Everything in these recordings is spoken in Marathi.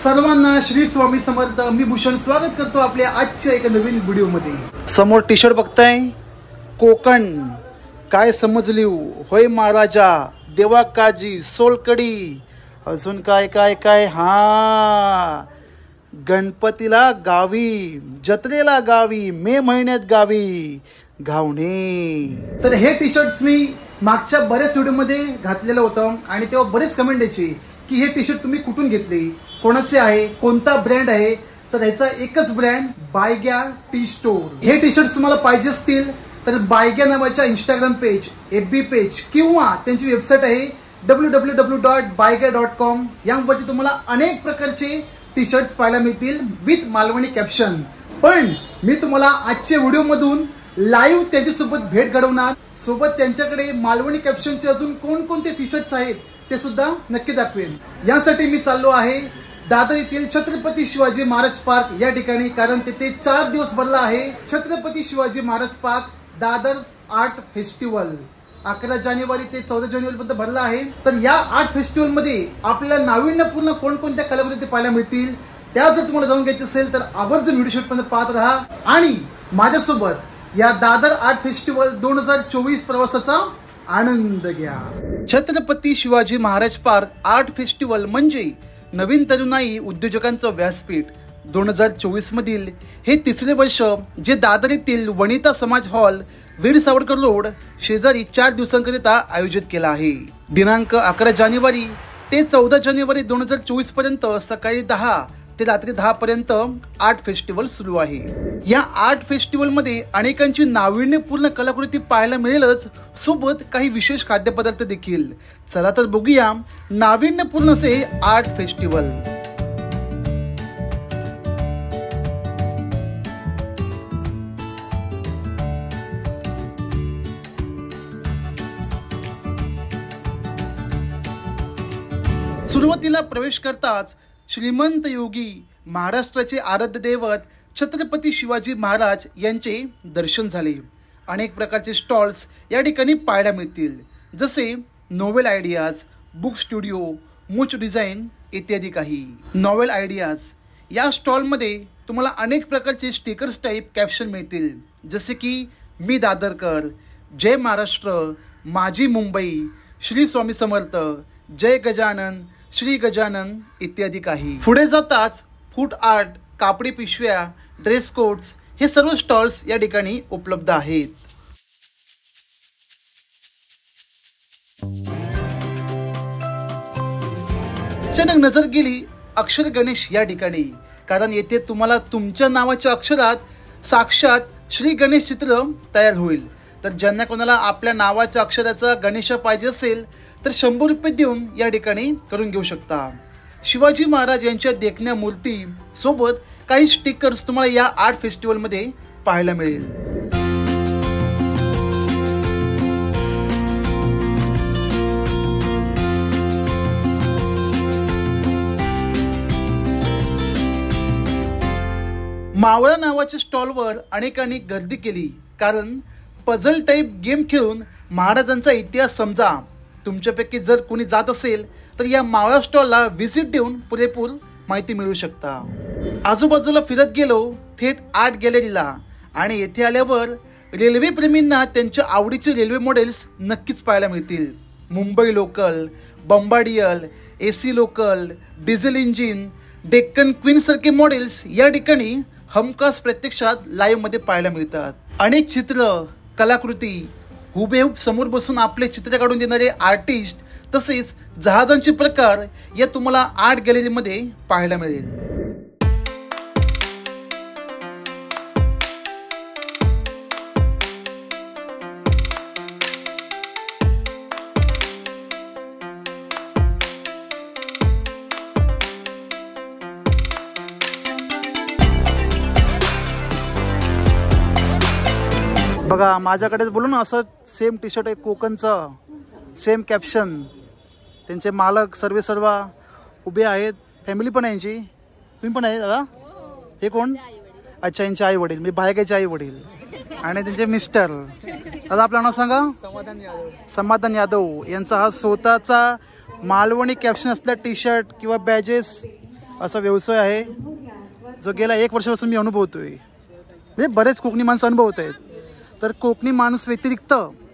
सर्वांना श्री स्वामी समर्थ. मी भूषण स्वागत करतो आपल्या आजच्या एका नवीन व्हिडिओ मध्ये. समोर टी शर्ट बघताय, कोकण काय समजली होय महाराजा, देवा काजी सोलकडी, अजून काय काय काय, हा गणपतीला गावी, जत्रेला गावी, मे महिन्यात गावी घावणे. तर हे टी शर्ट्स मी मागच्या बऱ्याच व्हिडिओ मध्ये घातलेलं होतं आणि तेव्हा बरेच कमेंट यायची की हे टी शर्ट तुम्ही कुठून घेतले, कोणाचे आहे, कोणता ब्रँड आहे. तर ह्याचा एकच ब्रँड, बायग्या टी स्टोर. हे टी शर्ट तुम्हाला पाहिजे असतील तर बायग्या नावाच्या इंस्टाग्राम पेज, FB पेज किंवा त्यांची वेबसाईट आहे www.baigya.com. यामध्ये तुम्हाला अनेक प्रकारचे टी शर्ट्स पाहायला मिळतील विथ मालवणी कॅप्शन. पण मी तुम्हाला आजच्या व्हिडिओ मधून लाईव्ह त्यांच्यासोबत भेट घडवणार, सोबत त्यांच्याकडे मालवणी कॅप्शनचे अजून कोणकोणते टी शर्ट्स आहेत ते सुद्धा नक्की दाखवेन. यासाठी मी चाललो आहे दादर येथील छत्रपती शिवाजी महाराज पार्क या ठिकाणी, कारण तिथे 4 दिवस भरला आहे Chhatrapati Shivaji Maharaj park Dadar art festival. 11 जानेवारी ते 14 जानेवारी पर्यंत भरला आहे. तर या आर्ट फेस्टिवल मध्ये आपल्याला नाविन्यपूर्ण कोणकोणत्या कलाकृती पाहायला मिळतील, त्या जर तुम्हाला जाणून घ्यायचे असेल तर आवर्जून व्हिडिओ शेवटपर्यंत पाहत राहा आणि माझ्यासोबत या दादर आर्ट फेस्टिवल 2024 प्रवासाचा आनंद घ्या. Chhatrapati Shivaji Maharaj park art festival म्हणजे नवीन तरुणाई उद्योजकांचं व्यासपीठ. 2024 मधील हे तिसरे वर्ष जे दादर येथील वनिता समाज हॉल, वीर सावरकर रोड शेजारी 4 दिवसांकरिता आयोजित केला आहे. दिनांक 11 जानेवारी ते 14 जानेवारी 2024 पर्यंत सकाळी 10 ते रात्री 10 पर्यंत आर्ट फेस्टिवल सुरू आहे. या आर्ट फेस्टिवल मध्ये अनेकांची नाविन्यपूर्ण कलाकृती पाहायला मिळेलच, सोबत काही विशेष खाद्यपदार्थ देखील. चला तर बघूया नाविन्यपूर्ण असे आर्ट फेस्टिवल. सुरुवातीला प्रवेश करताच श्रीमंत योगी, महाराष्ट्राचे आराध्य दैवत छत्रपती शिवाजी महाराज यांचे दर्शन झाले. अनेक प्रकारचे स्टॉल्स या ठिकाणी पाहायला मिळतील, जसे novel ideas, book studio, much design इत्यादी काही. नॉवेल आयडियाज या स्टॉलमध्ये तुम्हाला अनेक प्रकारचे स्टिकर्स टाईप कॅप्शन मिळतील, जसे की मी दादरकर, जय महाराष्ट्र, माझी मुंबई, श्री स्वामी समर्थ, जय गजानन, श्री गजानन इत्यादी काही. पुढे जाताच फूड आर्ट, कापडी पिशव्या, ड्रेस कोड्स हे सर्व स्टॉल्स या ठिकाणी उपलब्ध आहेत. अचानक नजर गेली अक्षर गणेश या ठिकाणी, कारण येथे तुम्हाला तुमच्या नावाच्या अक्षरात साक्षात श्री गणेश चित्र तयार होईल. तर ज्यांना कोणाला आपल्या नावाच्या अक्षराचा गणेश पाहिजे असेल तर 100 रुपये देऊन या ठिकाणी करून घेऊ शकता. शिवाजी महाराज यांच्या देखण्या मूर्ती सोबत काही स्टिकर्स तुम्हाला या आर्ट फेस्टिवल मध्ये पाहायला मिळेल. मावळा नावाच्या स्टॉलवर अनेकांनी गर्दी केली, कारण पझल टाईप गेम खेळून महाराजांचा इतिहास समजा. तुमच्यापैकी जर कोणी जात असेल तर या मावळा स्टॉलला व्हिजिट देऊन पुरेपूर माहिती मिळू शकता. आजूबाजूला फिरत गेलो थेट आर्ट गॅलरीला, आणि येथे आल्यावर रेल्वे प्रेमींना त्यांच्या आवडीचे रेल्वे मॉडेल्स नक्कीच पाहायला मिळतील. Mumbai local, Bombardier, AC local, diesel engine, Deccan queen सारखे मॉडेल्स या ठिकाणी हमखास प्रत्यक्षात लाईव्ह मध्ये पाहायला मिळतात. अनेक चित्र, कलाकृती, हुबेहूब समोर बसून आपले चित्र काढून देणारे आर्टिस्ट, तसेच जहाजांचे प्रकार या तुम्हाला आर्ट गॅलरीमध्ये पाहायला मिळेल. बघा माझ्याकडे बोलू ना, असं सेम टी शर्ट आहे कोकणचं, सेम कॅप्शन. त्यांचे मालक सर्व उभे आहेत, फॅमिली पण आहे यांची. तुम्ही पण आहे दादा? हे कोण? अच्छा, यांचे आई वडील, मी बायग्याचे आई वडील आणि त्यांचे मिस्टर. दादा आपलं नाव सांगा. समाधान यादव यांचा हा स्वतःचा मालवणी कॅप्शन असलेला टी शर्ट किंवा बॅजेस असा व्यवसाय आहे जो गेल्या 1 वर्षापासून मी अनुभवतोय. म्हणजे बरेच कोकणी माणसं अनुभवत आहेत. तर कोकणी माणूस व्यतिरिक्त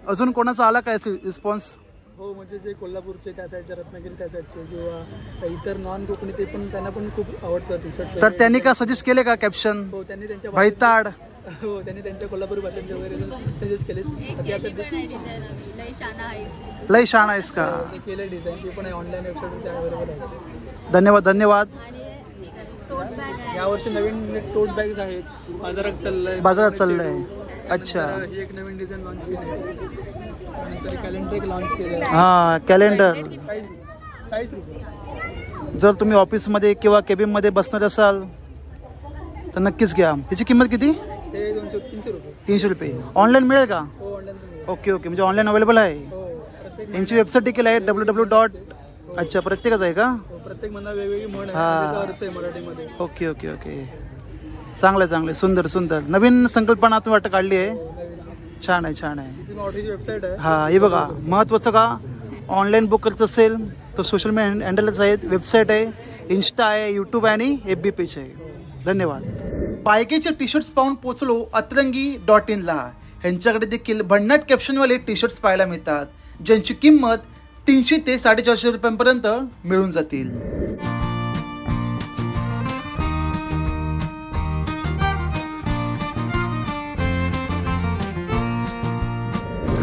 अजून कोणाचा आला काय रिस्पॉन्स? हो, म्हणजे जे कोल्हापूरचे त्या साईडचे, रत्नागिरी त्या साईडचे किंवा इतर नॉन कोकणी ते पण त्यांना पण खूप आवडतं टी शर्ट. तर त्यांनी का सजेस्ट केले का कॅप्शन? हो, त्यांनी त्यांच्या भैताड. हो, त्यांनी त्यांच्या कोल्हापूर भाषेचे वगैरे सजेस्ट केले. लय शान आहेस का? केले डिझाईन ते पण ऑनलाईन वेबसाईटवर अवेलेबल आहे. धन्यवाद धन्यवाद. यावर्षी नवीन टोट बॅग्स आहेत, बाजारात चाललंय. अच्छा, ही एक नवीन डिझाईन लॉन्च केली आहे. नंतर कॅलेंडर एक लॉन्च केलं आहे. हां, कॅलेंडर. 40 रुपये. जर तुम्ही ऑफिसमध्ये किंवा केबिनमध्ये बसणार असाल तर नक्कीच घ्या. त्याची किंमत किती? ते 300 रुपये. 300 रुपये. ऑनलाईन मिळेल का? हो, ऑनलाईन. ओके ओके, म्हणजे ऑनलाईन अवेलेबल आहे. हो, यांची वेबसाईट देखील आहे www. अच्छा, प्रत्येकच आहे का? प्रत्येक महिना वेगवेगळी म्हण आहे, अर्थ आहे मराठीमध्ये. ओके ओके ओके, चांगलं आहे चांगलं आहे. सुंदर सुंदर नवीन संकल्पना तुम्ही वाटतं काढली आहे. छान आहे छान आहे. ऑर्डरची वेबसाईट आहे. हां, हे बघा महत्त्वाचं का ऑनलाईन बुक करायचं असेल तर सोशल मीडिया हँडलच आहेत. वेबसाईट आहे, इन्स्टा आहे, यूट्यूब आहे आणि FB पेज आहे. धन्यवाद. बायकेचे टी शर्ट्स पाहून पोचलो अतरंगी.in ला. ह्यांच्याकडे देखील भन्नाट कॅप्शनवाले टी शर्ट्स पाहायला मिळतात, ज्यांची किंमत 300 ते 450 रुपयांपर्यंत मिळून जातील.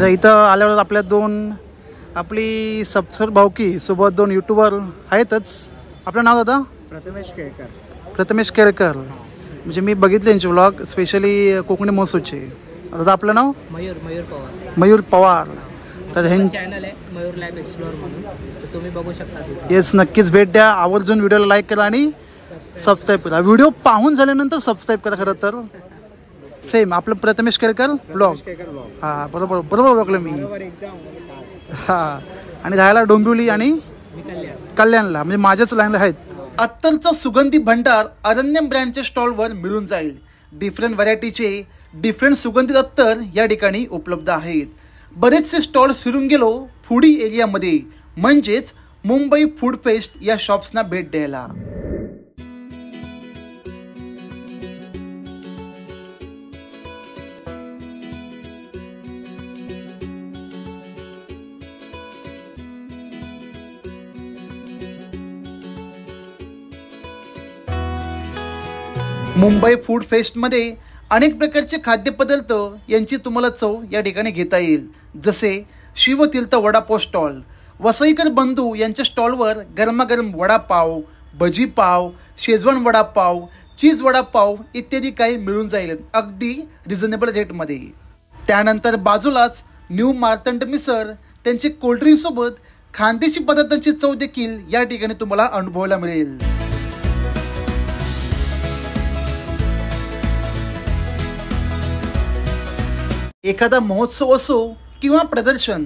इथं आल्यावर आपल्या आपली सबसर भावकी सोबत 2 युट्यूबर आहेतच. आपलं नाव दादा? प्रथमेश केळकर. म्हणजे मी बघितले यांचे व्लॉग, स्पेशली कोकणी महोत्सवचे. दादा आपलं नाव? मयूर पवार. तर चॅनल आहे मयूर लाईफ एक्सप्लोर म्हणून, तर तुम्ही बघू शकता. येस, नक्कीच भेट द्या. आवर्जून व्हिडिओला लाईक करा आणि सबस्क्राईब करा. व्हिडिओ पाहून झाल्यानंतर सबस्क्राईब करा. खरं तर सेम आपलं प्रथमेश केळकर ब्लॉग. हां, बरोबर ओळखलं मी. हां, आणि राहायला डोंबिवली आणि कल्याणला, म्हणजे माझ्याच लाईनला आहेत. अत्तरचा सुगंधी भंडार अरण्यम ब्रँडच्या स्टॉलवर मिळून जाईल. डिफरंट व्हरायटीचे डिफरंट सुगंधित अत्तर या ठिकाणी उपलब्ध आहेत. बरेचसे स्टॉल्स फिरून गेलो फूडी एरियामध्ये, म्हणजेच मुंबई फूड फेस्ट या शॉप्सना भेट द्यायला. मुंबई फूड फेस्टमध्ये अनेक प्रकारचे खाद्यपदार्थ यांची तुम्हाला चव या ठिकाणी घेता येईल. जसे शिवतीर्थ वडापाव स्टॉल. वसईकर बंधू यांच्या स्टॉलवर गरमागरम वडापाव, भजी पाव, शेजवान वडापाव, चीज वडापाव इत्यादी काही मिळून जाईल अगदी रिझनेबल रेटमध्ये. त्यानंतर बाजूलाच न्यू मार्तंड मिसळ, त्यांचे कोल्ड्रिंक सोबत खानदेशी पदार्थांची चव देखील या ठिकाणी तुम्हाला अनुभवायला मिळेल. एखादा महोत्सव असो किंवा प्रदर्शन,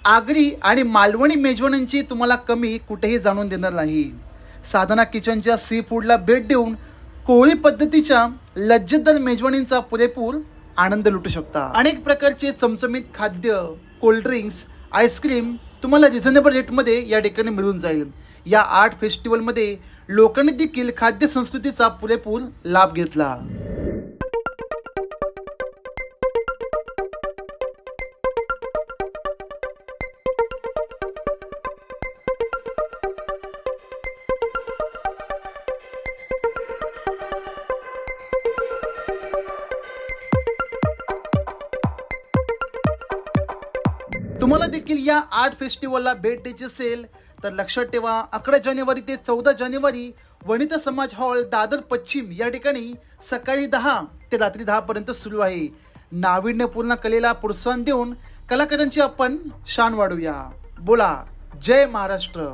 आगरी आणि मालवणी मेजवानींची तुम्हाला कमी कुठेही जाणून देणार नाही. साधना किचनच्या सी फूडला भेट देऊन कोळी पद्धतीच्या लज्जतदार मेजवानींचा पुरेपूर आनंद लुटू शकता. अनेक प्रकारचे चमचमीत खाद्य, कोल्ड्रिंक्स, आईस्क्रीम तुम्हाला रिझनेबल रेटमध्ये या ठिकाणी मिळून जाईल. या आर्ट फेस्टिवलमध्ये लोकांनी देखील खाद्य संस्कृतीचा पुरेपूर लाभ घेतला. तुम्हाला देखील या आर्ट फेस्टिवलला भेट द्यायची असेल तर लक्षात ठेवा, 11 जानेवारी ते 14 जानेवारी वनिता समाज हॉल, दादर पश्चिम या ठिकाणी सकाळी 10 ते रात्री 10 पर्यंत सुरू आहे. नाविन्यपूर्ण कलेला प्रोत्साहन देऊन कलाकारांची आपण शान वाढवूया. बोला जय महाराष्ट्र.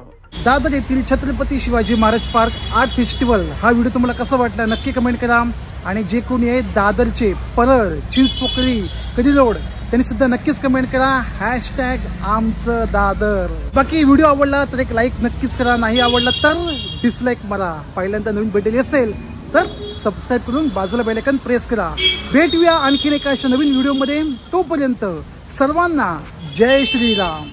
दादर येथील Chhatrapati Shivaji Maharaj park art festival हा व्हिडिओ तुम्हाला कसा वाटला नक्की कमेंट करा. आणि जे कोणी आहे दादरचे, परळ, चिंचपोकळी, कधी रोड, त्यांनी सुद्धा नक्कीच कमेंट करा #आमचं दादर. बाकी व्हिडिओ आवडला तर एक लाईक नक्कीच करा, नाही आवडला तर डिसलाईक मारा. पहिल्यांदा नवीन भेटलेली असेल तर सबस्क्राईब करून बाजूला बेल आयकॉन प्रेस करा. भेटूया आणखीन एका अशा नवीन व्हिडिओमध्ये. तोपर्यंत सर्वांना जय श्रीराम.